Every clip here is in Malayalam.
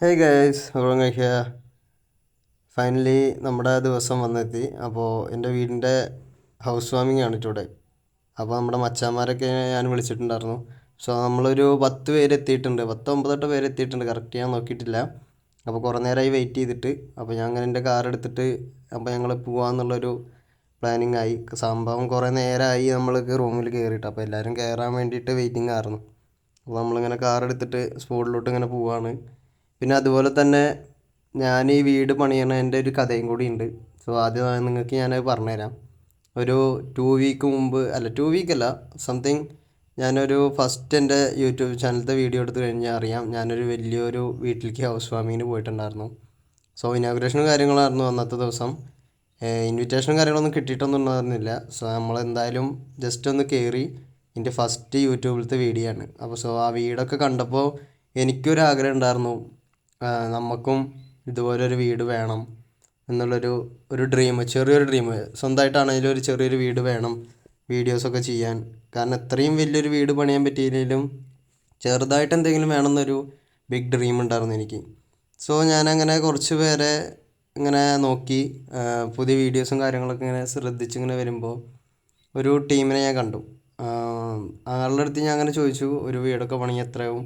ഹേ ഗൈസ് ഉറങ്ങിയ ഫൈനലി നമ്മുടെ ദിവസം വന്നെത്തി. അപ്പോൾ എൻ്റെ വീടിൻ്റെ ഹൗസ് വാമിംഗ് ആണ് ടുഡേ. അപ്പോൾ നമ്മുടെ മച്ചാന്മാരൊക്കെ ഞാൻ വിളിച്ചിട്ടുണ്ടായിരുന്നു. സോ നമ്മളൊരു 10 പേര് എത്തിയിട്ടുണ്ട്, 10 9 പേര് എത്തിയിട്ടുണ്ട്, കറക്റ്റ് ഞാൻ നോക്കിയിട്ടില്ല. അപ്പോൾ കുറേ നേരമായി വെയിറ്റ് ചെയ്തിട്ട്. അപ്പോൾ ഞാൻ അങ്ങനെ എൻ്റെ കാർ എടുത്തിട്ട് അപ്പോൾ ഞങ്ങൾ പോകാമെന്നുള്ളൊരു പ്ലാനിങ് ആയി. സംഭവം കുറേ നേരമായി നമ്മൾ റൂമിൽ കയറിയിട്ട്, അപ്പോൾ എല്ലാവരും കയറാൻ വേണ്ടിയിട്ട് വെയിറ്റിംഗ് ആയിരുന്നു. അപ്പോൾ നമ്മളിങ്ങനെ കാർ എടുത്തിട്ട് സ്പോട്ടിലോട്ട് ഇങ്ങനെ പോവാണ്. പിന്നെ അതുപോലെ തന്നെ ഞാൻ ഈ വീട് പണിയണതിൻ്റെ ഒരു കഥയും കൂടി ഉണ്ട്. സോ ആദ്യം നിങ്ങൾക്ക് ഞാനത് പറഞ്ഞുതരാം. ഒരു 2 വീക്ക് മുമ്പ്, അല്ല 2 വീക്കല്ല, സംതിങ് ഞാനൊരു ഫസ്റ്റ് എൻ്റെ യൂട്യൂബ് ചാനലത്തെ വീഡിയോ എടുത്ത് കഴിഞ്ഞാൽ അറിയാം, ഞാനൊരു വലിയൊരു വീട്ടിലേക്ക് ഹൗസ് വാമിങ്ങിന് പോയിട്ടുണ്ടായിരുന്നു. സോ ഇനാഗുറേഷനും കാര്യങ്ങളായിരുന്നു അന്നത്തെ ദിവസം. ഇൻവിറ്റേഷനും കാര്യങ്ങളൊന്നും കിട്ടിയിട്ടൊന്നും ഉണ്ടായിരുന്നില്ല. സോ നമ്മളെന്തായാലും ജസ്റ്റ് ഒന്ന് കയറി. എൻ്റെ ഫസ്റ്റ് യൂട്യൂബിലത്തെ വീഡിയോ ആണ്. അപ്പോൾ സോ ആ വീടൊക്കെ കണ്ടപ്പോൾ എനിക്കൊരാഗ്രഹം ഉണ്ടായിരുന്നു, നമുക്കും ഇതുപോലൊരു വീട് വേണം എന്നുള്ളൊരു ഡ്രീം, ചെറിയൊരു ഡ്രീം. സ്വന്തമായിട്ടാണെങ്കിലും ഒരു ചെറിയൊരു വീട് വേണം വീഡിയോസൊക്കെ ചെയ്യാൻ. കാരണം ഇത്രയും വലിയൊരു വീട് പണിയാൻ പറ്റിയില്ലെങ്കിലും ചെറുതായിട്ട് എന്തെങ്കിലും വേണമെന്നൊരു ബിഗ് ഡ്രീം ഉണ്ടായിരുന്നു എനിക്ക്. സോ ഞാനങ്ങനെ കുറച്ച് പേരെ ഇങ്ങനെ നോക്കി, പുതിയ വീഡിയോസും കാര്യങ്ങളൊക്കെ ഇങ്ങനെ ശ്രദ്ധിച്ചിങ്ങനെ വരുമ്പോൾ ഒരു ടീമിനെ ഞാൻ കണ്ടു. ആളുടെ അടുത്ത് ഞാൻ അങ്ങനെ ചോദിച്ചു, ഒരു വീടൊക്കെ പണി എത്രയാവും?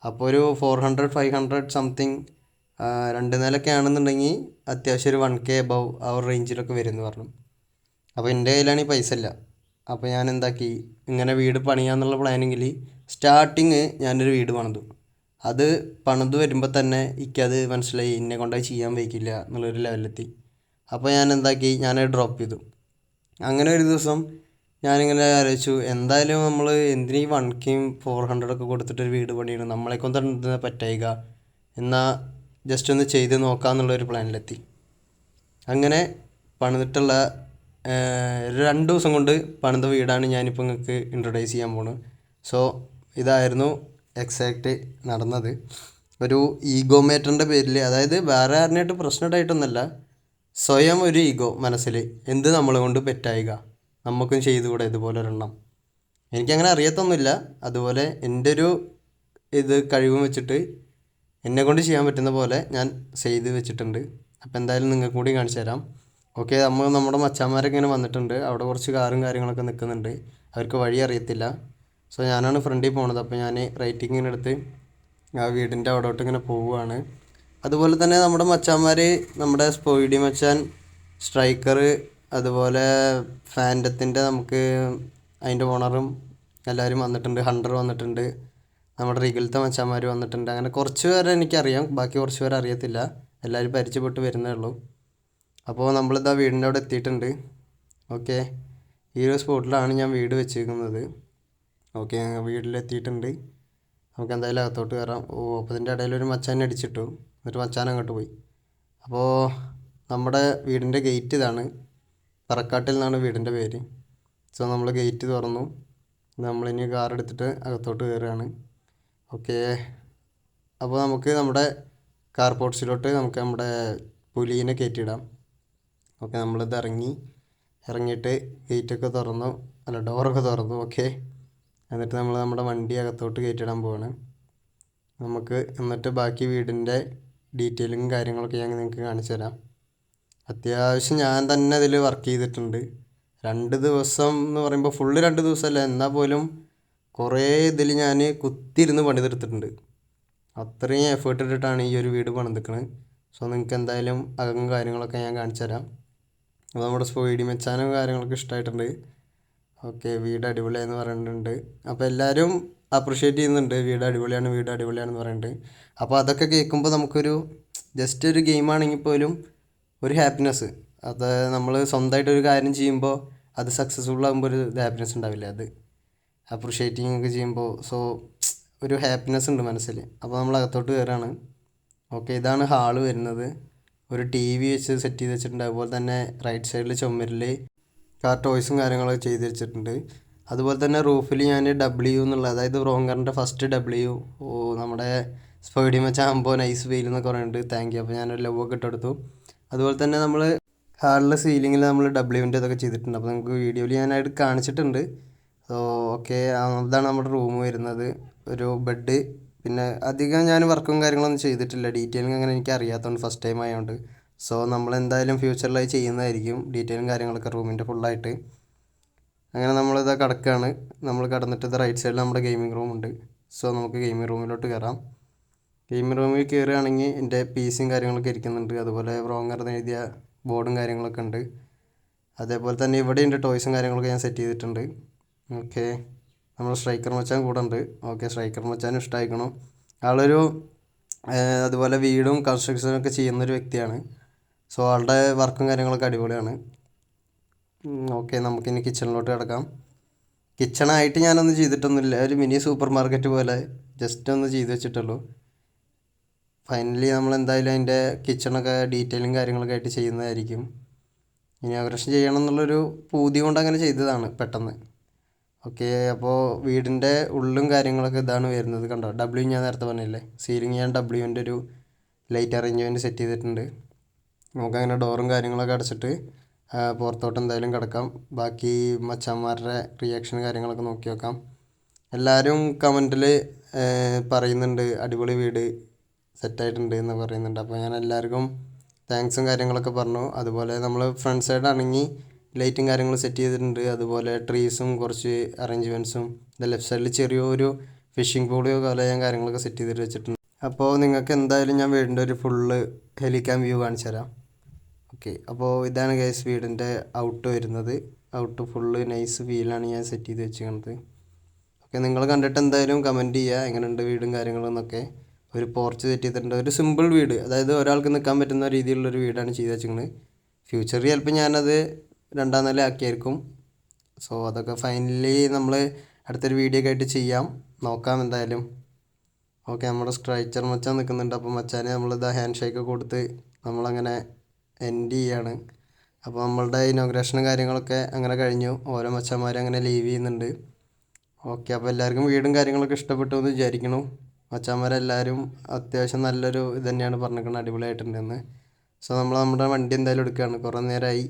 അപ്പോൾ ഒരു 400 500 സംതിങ്, 2 നിലയൊക്കെ ആണെന്നുണ്ടെങ്കിൽ അത്യാവശ്യം ഒരു 1K എബവ് ആ ഒരു റേഞ്ചിലൊക്കെ വരും എന്ന് പറഞ്ഞു. അപ്പോൾ എൻ്റെ കയ്യിലാണെങ്കിൽ പൈസ ഇല്ല. അപ്പോൾ ഞാൻ എന്താക്കി, ഇങ്ങനെ വീട് പണിയാന്നുള്ള പ്ലാനിങ്ങിൽ സ്റ്റാർട്ടിങ് ഞാനൊരു വീട് പണിതു. അത് പണിത് വരുമ്പോൾ തന്നെ എനിക്കത് മനസ്സിലായി, എന്നെ കൊണ്ടത് ചെയ്യാൻ വയ്ക്കില്ല എന്നുള്ളൊരു ലെവലിലെത്തി. അപ്പോൾ ഞാൻ എന്താക്കി, ഞാനത് ഡ്രോപ്പ് ചെയ്തു. അങ്ങനെ ഒരു ദിവസം ഞാനിങ്ങനെ ആലോചിച്ചു, എന്തായാലും നമ്മൾ എന്തിനീ 1K 400 കൊടുത്തിട്ടൊരു വീട് പണിയണം, നമ്മളെക്കൊണ്ട് എന്താ പറ്റായിക, എന്നാൽ ജസ്റ്റ് ഒന്ന് ചെയ്ത് നോക്കാമെന്നുള്ളൊരു പ്ലാനിലെത്തി. അങ്ങനെ പണിതിട്ടുള്ള 2 ദിവസം കൊണ്ട് പണിത വീടാണ് ഞാനിപ്പോൾ നിങ്ങൾക്ക് ഇൻട്രൊഡ്യൂസ് ചെയ്യാൻ പോകുന്നത്. സോ ഇതായിരുന്നു എക്സാക്റ്റ് നടന്നത്. ഒരു ഈഗോ മേറ്ററിൻ്റെ പേരിൽ, അതായത് വേറെ ആരിനായിട്ട് പ്രശ്നം ഉണ്ടായിട്ടൊന്നുമല്ല, സ്വയം ഒരു ഈഗോ മനസ്സിൽ, എന്ത് നമ്മളെ കൊണ്ട് പറ്റായിക, നമുക്കും ചെയ്തുകൂടെ ഇതുപോലെ ഒരെണ്ണം. എനിക്കങ്ങനെ അറിയത്തൊന്നുമില്ല. അതുപോലെ എൻ്റെ ഒരു കഴിവും വെച്ചിട്ട് എന്നെക്കൊണ്ട് ചെയ്യാൻ പറ്റുന്ന പോലെ ഞാൻ ചെയ്ത് വെച്ചിട്ടുണ്ട്. അപ്പോൾ എന്തായാലും നിങ്ങൾക്ക് കൂടി കാണിച്ചു തരാം. ഓക്കെ, നമ്മുടെ മച്ചാന്മാരൊക്കെ ഇങ്ങനെ വന്നിട്ടുണ്ട്. അവിടെ കുറച്ച് കാറും കാര്യങ്ങളൊക്കെ നിൽക്കുന്നുണ്ട്. അവർക്ക് വഴി അറിയത്തില്ല. സോ ഞാനാണ് ഫ്രണ്ടിൽ പോണത്. അപ്പോൾ ഞാൻ റൈറ്റിങ്ങിനെടുത്ത് ആ വീടിൻ്റെ അവിടോട്ട് ഇങ്ങനെ പോവുകയാണ്. അതുപോലെ തന്നെ നമ്മുടെ മച്ചാന്മാർ, നമ്മുടെ സ്പോയിഡി മച്ചാൻ, സ്ട്രൈക്കർ, അതുപോലെ ഫാൻറ്റത്തിൻ്റെ നമുക്ക് അതിൻ്റെ ഓണറും എല്ലാവരും വന്നിട്ടുണ്ട്. ഹണ്ടർ വന്നിട്ടുണ്ട്. നമ്മുടെ റിഗിലത്തെ മച്ചാന്മാർ വന്നിട്ടുണ്ട്. അങ്ങനെ കുറച്ച് പേരെ എനിക്കറിയാം, ബാക്കി കുറച്ച് പേരെ അറിയത്തില്ല. എല്ലാവരും പരിചയപ്പെട്ട് വരുന്നേ ഉള്ളൂ. അപ്പോൾ നമ്മളിതാ വീടിൻ്റെ അവിടെ എത്തിയിട്ടുണ്ട്. ഓക്കെ, ഈ ഒരു സ്പോട്ടിലാണ് ഞാൻ വീട് വെച്ചിരിക്കുന്നത്. ഓക്കെ, വീട്ടിലെത്തിയിട്ടുണ്ട്. നമുക്ക് എന്തായാലും അകത്തോട്ട് കയറാം. അപ്പോൾ അതിൻ്റെ ഇടയിൽ ഒരു മച്ചാനെ അടിച്ചിട്ടു. എന്നിട്ട് മച്ചാൻ അങ്ങോട്ട് പോയി. അപ്പോൾ നമ്മുടെ വീടിൻ്റെ ഗേറ്റ് ഇതാണ്. പറക്കാട്ടിൽ നിന്നാണ് വീടിൻ്റെ പേര്. സോ നമ്മൾ ഗേറ്റ് തുറന്നു. നമ്മളിനി കാർ എടുത്തിട്ട് അകത്തോട്ട് കയറുകയാണ്. ഓക്കെ, അപ്പോൾ നമുക്ക് നമ്മുടെ കാർ പോർട്സിലോട്ട് നമുക്ക് നമ്മുടെ പുലീനെ കയറ്റിയിടാം. ഓക്കെ, നമ്മളിത് ഇറങ്ങിയിട്ട് ഗേറ്റൊക്കെ തുറന്നു, അല്ല ഡോറൊക്കെ തുറന്നു. ഓക്കെ, എന്നിട്ട് നമ്മൾ നമ്മുടെ വണ്ടി അകത്തോട്ട് കയറ്റിയിടാൻ പോവാണ്. നമുക്ക് എന്നിട്ട് ബാക്കി വീടിൻ്റെ ഡീറ്റെയിലിങ്ങും കാര്യങ്ങളൊക്കെ ഞാൻ നിങ്ങൾക്ക് കാണിച്ചു തരാം. അത്യാവശ്യം ഞാൻ തന്നെ ഇതിൽ വർക്ക് ചെയ്തിട്ടുണ്ട്. 2 ദിവസം എന്ന് പറയുമ്പോൾ ഫുള്ള് 2 ദിവസമല്ല, എന്നാൽ പോലും കുറേ ഇതിൽ ഞാൻ കുത്തിയിരുന്ന് പണിതെടുത്തിട്ടുണ്ട്. അത്രയും എഫേർട്ട് ഇട്ടിട്ടാണ് ഈ ഒരു വീട് പണിതിരിക്കുന്നത്. സോ നിങ്ങൾക്ക് എന്തായാലും അകം കാര്യങ്ങളൊക്കെ ഞാൻ കാണിച്ചു തരാം. അപ്പോൾ നമ്മുടെ സ്പോയിഡി മെച്ചാനും കാര്യങ്ങളൊക്കെ ഇഷ്ടമായിട്ടുണ്ട്. ഓക്കെ, വീട് അടിപൊളിയാണെന്ന് പറയുന്നുണ്ട്. അപ്പോൾ എല്ലാവരും അപ്രിഷ്യേറ്റ് ചെയ്യുന്നുണ്ട്, വീട് അടിപൊളിയാണ്, വീട് അടിപൊളിയാണെന്ന് പറയുന്നുണ്ട്. അപ്പോൾ അതൊക്കെ കേൾക്കുമ്പോൾ നമുക്കൊരു ജസ്റ്റ് ഒരു ഗെയിമാണെങ്കിൽ പോലും ഒരു ഹാപ്പിനെസ്, അത് നമ്മൾ സ്വന്തമായിട്ടൊരു കാര്യം ചെയ്യുമ്പോൾ അത് സക്സസ്ഫുൾ ആകുമ്പോൾ ഒരു ഹാപ്പിനെസ് ഉണ്ടാവില്ലേ, അത് അപ്രിഷ്യേറ്റിംഗ് ഒക്കെ ചെയ്യുമ്പോൾ. സോ ഒരു ഹാപ്പിനെസ് ഉണ്ട് മനസ്സിൽ. അപ്പോൾ നമ്മൾ അകത്തോട്ട് കയറാണ്. ഓക്കെ, ഇതാണ് ഹാള് വരുന്നത്. ഒരു TV വെച്ച് സെറ്റ് ചെയ്ത് വെച്ചിട്ടുണ്ട്. അതുപോലെ തന്നെ റൈറ്റ് സൈഡിൽ ചുമരിൽ കാർ ടോയ്സും കാര്യങ്ങളൊക്കെ ചെയ്ത് വെച്ചിട്ടുണ്ട്. അതുപോലെ തന്നെ റൂഫിൽ ഞാൻ W എന്നുള്ള, അതായത് റോങ്കറിൻ്റെ ഫസ്റ്റ് W, നമ്മുടെ സ്പൈഡി മച്ചാകുമ്പോൾ നൈസ് വെയിൽ എന്നൊക്കെ പറയുന്നുണ്ട്. Thank you. അപ്പോൾ ഞാനൊരു ലവ് ഒക്കെ ഇട്ടെടുത്തു. അതുപോലെ തന്നെ നമ്മൾ ഹാളിലെ സീലിങ്ങിൽ നമ്മൾ W-ൻ്റെ ഇതൊക്കെ ചെയ്തിട്ടുണ്ട്. അപ്പോൾ നമുക്ക് വീഡിയോയിൽ ഞാനായിട്ട് കാണിച്ചിട്ടുണ്ട്. സോ ഓക്കെ, അതാണ് നമ്മുടെ റൂം വരുന്നത്. ഒരു ബെഡ്, പിന്നെ അധികം ഞാൻ വർക്കും കാര്യങ്ങളൊന്നും ചെയ്തിട്ടില്ല. ഡീറ്റെയിലിംഗ് അങ്ങനെ എനിക്ക് അറിയാത്തതുകൊണ്ട് ഫസ്റ്റ് ടൈം ആയതുകൊണ്ട്. സോ നമ്മളെന്തായാലും ഫ്യൂച്ചറിലായി ചെയ്യുന്നതായിരിക്കും ഡീറ്റെയിലും കാര്യങ്ങളൊക്കെ റൂമിൻ്റെ ഫുള്ളായിട്ട്. അങ്ങനെ നമ്മളിതാ കിടക്കുകയാണ്. നമ്മൾ കിടന്നിട്ട് ഇത് റൈറ്റ് സൈഡിൽ നമ്മുടെ ഗെയിമിംഗ് റൂമുണ്ട്. സോ നമുക്ക് ഗെയിമിംഗ് റൂമിലോട്ട് കയറാം. ഗെയിമിംഗ് റൂമിൽ കയറുകയാണെങ്കിൽ എൻ്റെ പി സിയും കാര്യങ്ങളൊക്കെ ഇരിക്കുന്നുണ്ട്. അതുപോലെ വ്രോങ്ങർ എന്ന് എഴുതിയ ബോർഡും കാര്യങ്ങളൊക്കെ ഉണ്ട്. അതേപോലെ തന്നെ ഇവിടെയുണ്ട് ടോയ്സും കാര്യങ്ങളൊക്കെ ഞാൻ സെറ്റ് ചെയ്തിട്ടുണ്ട്. ഓക്കെ, നമ്മൾ സ്ട്രൈക്കർ മച്ചാൻ കൂടെ ഉണ്ട്. ഓക്കെ, സ്ട്രൈക്കർ മച്ചാനും ഇഷ്ടമായിക്കണം. ആളൊരു അതുപോലെ വീടും കൺസ്ട്രക്ഷനൊക്കെ ചെയ്യുന്നൊരു വ്യക്തിയാണ്. സോ ആളുടെ വർക്കും കാര്യങ്ങളൊക്കെ അടിപൊളിയാണ്. ഓക്കെ, നമുക്കിനി കിച്ചണിലോട്ട് കിടക്കാം. കിച്ചണായിട്ട് ഞാനൊന്നും ചെയ്തിട്ടൊന്നുമില്ല. ഒരു മിനി സൂപ്പർ മാർക്കറ്റ് പോലെ ജസ്റ്റ് ഒന്ന് ചെയ്ത് വെച്ചിട്ടുള്ളൂ. ഫൈനലി നമ്മൾ എന്തായാലും അതിൻ്റെ കിച്ചണൊക്കെ ഡീറ്റെയിലും കാര്യങ്ങളൊക്കെ ആയിട്ട് ചെയ്യുന്നതായിരിക്കും. ഇനോഗ്രേഷൻ ചെയ്യണം എന്നുള്ളൊരു പൂതി കൊണ്ട് അങ്ങനെ ചെയ്തതാണ് പെട്ടെന്ന്. ഓക്കെ, അപ്പോൾ വീടിൻ്റെ ഉള്ളും കാര്യങ്ങളൊക്കെ ഇതാണ് വരുന്നത്. കണ്ടോ, ഡബ്ല്യു ഞാൻ നേരത്തെ പറഞ്ഞില്ലേ, സീലിംഗ് ഞാൻ ഡബ്ല്യുവിൻ്റെ ഒരു ലൈറ്റ് അറേഞ്ച്മെൻറ്റ് സെറ്റ് ചെയ്തിട്ടുണ്ട്. നമുക്കങ്ങനെ ഡോറും കാര്യങ്ങളൊക്കെ അടച്ചിട്ട് പുറത്തോട്ട് എന്തായാലും കിടക്കാം. ബാക്കി മച്ചാന്മാരുടെ റിയാക്ഷൻ കാര്യങ്ങളൊക്കെ നോക്കി നോക്കാം. എല്ലാവരും കമൻറ്റിൽ പറയുന്നുണ്ട് അടിപൊളി വീട് സെറ്റായിട്ടുണ്ട് എന്ന് പറയുന്നുണ്ട്. അപ്പോൾ ഞാൻ എല്ലാവർക്കും താങ്ക്സും കാര്യങ്ങളൊക്കെ പറഞ്ഞു. അതുപോലെ നമ്മൾ ഫ്രണ്ട് സൈഡ് ആണെങ്കിൽ ലൈറ്റും കാര്യങ്ങളും സെറ്റ് ചെയ്തിട്ടുണ്ട്. അതുപോലെ ട്രീസും കുറച്ച് അറേഞ്ച്മെൻറ്റ്സും. ലെഫ്റ്റ് സൈഡിൽ ചെറിയൊരു ഫിഷിംഗ് പൂളിയോ പോലെ ഞാൻ കാര്യങ്ങളൊക്കെ സെറ്റ് ചെയ്തിട്ട് വെച്ചിട്ടുണ്ട്. അപ്പോൾ നിങ്ങൾക്ക് എന്തായാലും ഞാൻ വീടിൻ്റെ ഒരു ഫുള്ള് ഹെലിക്യാം വ്യൂ കാണിച്ചു തരാം. ഓക്കെ, അപ്പോൾ ഇതാണ് ഗൈസ് വീടിൻ്റെ ഔട്ട് വരുന്നത്. ഔട്ട് ഫുള്ള് നൈസ് ഫീലാണ് ഞാൻ സെറ്റ് ചെയ്ത് വെച്ചിരിക്കുന്നത്. ഓക്കെ, നിങ്ങൾ കണ്ടിട്ട് എന്തായാലും കമൻറ്റ് ചെയ്യുക എങ്ങനെയുണ്ട് വീടും കാര്യങ്ങളെന്നൊക്കെ. ഒരു പോർച്ച് സെറ്റ് ചെയ്തിട്ടുണ്ട്. ഒരു സിമ്പിൾ വീട്, അതായത് ഒരാൾക്ക് നിൽക്കാൻ പറ്റുന്ന രീതിയിലുള്ളൊരു വീടാണ് ചെയ്ത് വെച്ചിരിക്കുന്നത്. ഫ്യൂച്ചറിൽ ചിലപ്പോൾ ഞാനത് 2ാം നില ആക്കിയായിരിക്കും. സോ അതൊക്കെ ഫൈനലി നമ്മൾ അടുത്തൊരു വീഡിയോ ഒക്കെ ആയിട്ട് ചെയ്യാം, നോക്കാം എന്തായാലും. ഓക്കെ, നമ്മുടെ സ്ട്രൈച്ചർ മച്ചാൻ നിൽക്കുന്നുണ്ട്. അപ്പോൾ മച്ചാനെ നമ്മളിതാ ഹാൻഡ് ഷേക്ക് കൊടുത്ത് നമ്മളങ്ങനെ എൻഡ് ചെയ്യാണ്. അപ്പോൾ നമ്മളുടെ ഇനോഗ്രേഷനും കാര്യങ്ങളൊക്കെ അങ്ങനെ കഴിഞ്ഞു. ഓരോ മച്ചാന്മാരും അങ്ങനെ ലീവ് ചെയ്യുന്നുണ്ട്. ഓക്കെ, അപ്പോൾ എല്ലാവർക്കും വീടും കാര്യങ്ങളൊക്കെ ഇഷ്ടപ്പെട്ടു എന്ന് വിചാരിക്കുന്നു. മച്ചാന്മാരെല്ലാവരും അത്യാവശ്യം നല്ലൊരു ഇത് തന്നെയാണ് പറഞ്ഞിരിക്കുന്നത്, അടിപൊളിയായിട്ടുണ്ടെന്ന്. സോ നമ്മൾ നമ്മുടെ വണ്ടി എന്തായാലും എടുക്കുകയാണ്. കുറേ നേരമായി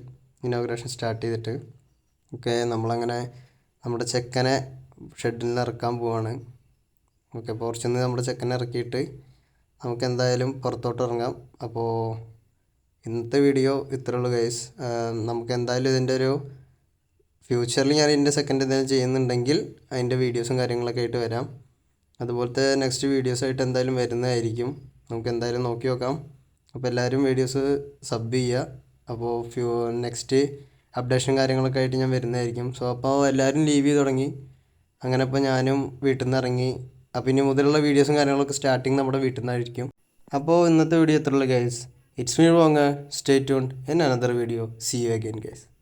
ഇനോഗ്രേഷൻ സ്റ്റാർട്ട് ചെയ്തിട്ട്. ഓക്കെ, നമ്മളങ്ങനെ നമ്മുടെ ചെക്കനെ ഷെഡിൽ നിന്ന് ഇറക്കാൻ പോവാണ്. ഓക്കെ, പോർച്ചിൽ നിന്ന് നമ്മുടെ ചെക്കനെ ഇറക്കിയിട്ട് നമുക്ക് എന്തായാലും പുറത്തോട്ട് ഇറങ്ങാം. അപ്പോൾ ഇന്നത്തെ വീഡിയോ ഇത്രേ ഉള്ളൂ ഗൈസ്. നമുക്ക് എന്തായാലും ഇതിൻ്റെ ഒരു ഫ്യൂച്ചറിൽ ഞാൻ ഇതിൻ്റെ സെക്കൻഡ് എന്തെങ്കിലും ചെയ്യുന്നുണ്ടെങ്കിൽ അതിൻ്റെ വീഡിയോസും കാര്യങ്ങളൊക്കെ ആയിട്ട് വരാം. അതുപോലത്തെ നെക്സ്റ്റ് വീഡിയോസായിട്ട് എന്തായാലും വരുന്നതായിരിക്കും. നമുക്ക് എന്തായാലും നോക്കി നോക്കാം. അപ്പോൾ എല്ലാവരും വീഡിയോസ് സബ് ചെയ്യുക. അപ്പോൾ നെക്സ്റ്റ് അപ്ഡേഷൻ കാര്യങ്ങളൊക്കെ ആയിട്ട് ഞാൻ വരുന്നതായിരിക്കും. സോ അപ്പോൾ എല്ലാവരും ലീവ് ചെയ്ത് തുടങ്ങി. അങ്ങനെ ഇപ്പോൾ ഞാനും വീട്ടിൽ നിന്ന് ഇറങ്ങി. അപ്പോൾ ഇനി മുതലുള്ള വീഡിയോസും കാര്യങ്ങളൊക്കെ സ്റ്റാർട്ടിങ് നമ്മുടെ വീട്ടിൽ നിന്നായിരിക്കും. അപ്പോൾ ഇന്നത്തെ വീഡിയോ എത്ര ഉള്ളൂ guys. It's me Wonga. Stay tuned in another video. See you again guys.